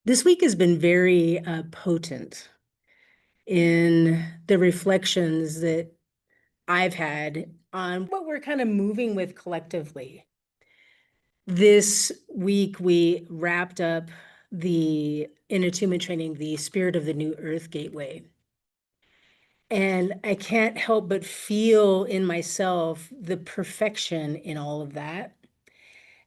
This week has been very potent in the reflections that I've had on what we're kind of moving with collectively. This week, we wrapped up the Inner Attunement Training, the Spirit of the New Earth Gateway. And I can't help but feel in myself the perfection in all of that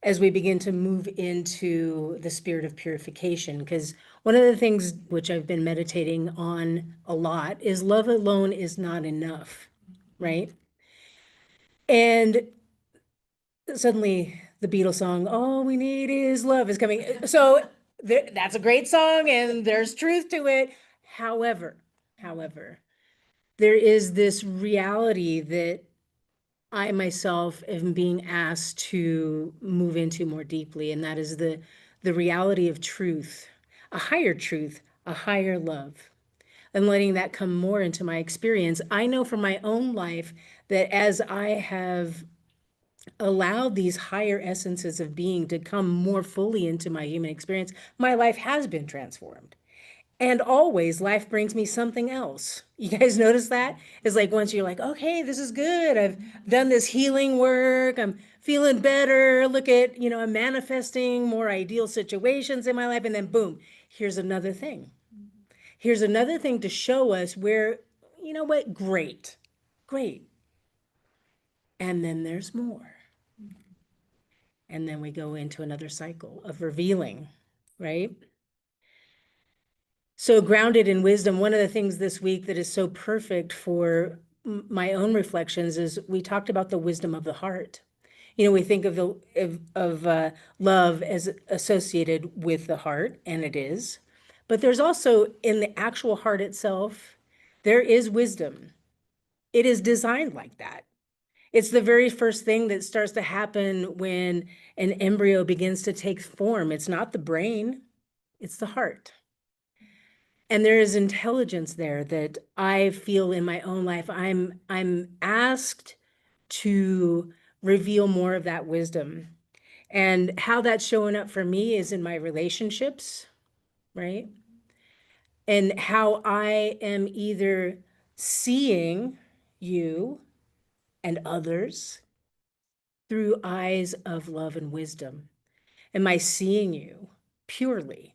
as we begin to move into the spirit of purification. Because one of the things which I've been meditating on a lot is love alone is not enough, right? And suddenly the Beatles song, All We Need Is Love, is coming. So that's a great song and there's truth to it. However, there is this reality that I myself am being asked to move into more deeply, and that is the reality of truth, a higher love, and letting that come more into my experience. I know from my own life that as I have allowed these higher essences of being to come more fully into my human experience, my life has been transformed. And always life brings me something else. You guys notice that? It's like once you're like, okay, this is good. I've done this healing work. I'm feeling better. Look at, I'm manifesting more ideal situations in my life. And then boom, here's another thing. Here's another thing to show us where, you know what? Great. And then there's more. And then we go into another cycle of revealing, right? So grounded in wisdom, one of the things this week that is so perfect for my own reflections is we talked about the wisdom of the heart. We think of love as associated with the heart, and it is. But there's also in the actual heart itself, there is wisdom. It is designed like that. It's the very first thing that starts to happen when an embryo begins to take form. It's not the brain, it's the heart. And there is intelligence there that I feel in my own life. I'm asked to reveal more of that wisdom. And how that's showing up for me is in my relationships, right? And how I am either seeing you and others through eyes of love and wisdom. Am I seeing you purely?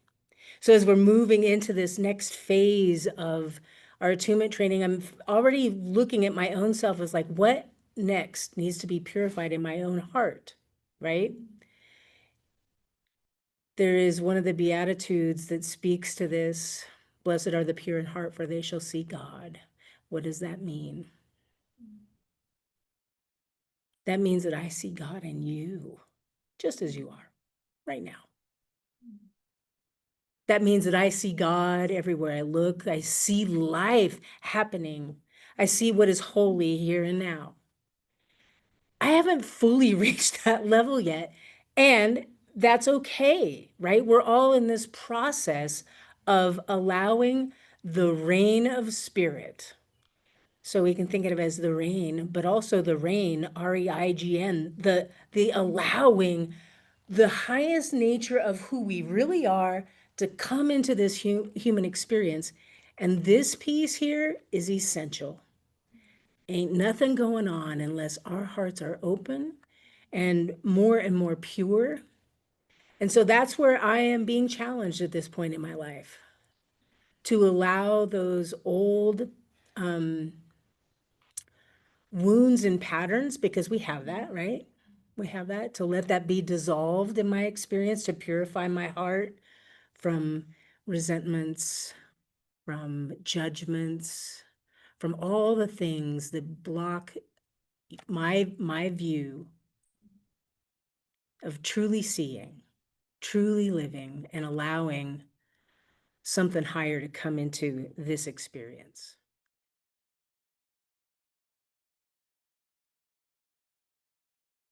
So as we're moving into this next phase of our attunement training, I'm already looking at my own self as like, what next needs to be purified in my own heart, right? There is one of the Beatitudes that speaks to this. Blessed are the pure in heart, for they shall see God. What does that mean? That means that I see God in you, just as you are right now. That means that I see God everywhere I look. I see life happening. I see what is holy here and now. I haven't fully reached that level yet. And that's okay, right? We're all in this process of allowing the rain of spirit. So we can think of it as the rain, but also the rain, REIGN, the allowing the highest nature of who we really are to come into this human experience. And this piece here is essential. Ain't nothing going on unless our hearts are open and more pure. And so that's where I am being challenged at this point in my life to allow those old wounds and patterns, because we have that, right? We have that, to let that be dissolved in my experience, to purify my heart from resentments, from judgments, from all the things that block my view of truly seeing, truly living, and allowing something higher to come into this experience.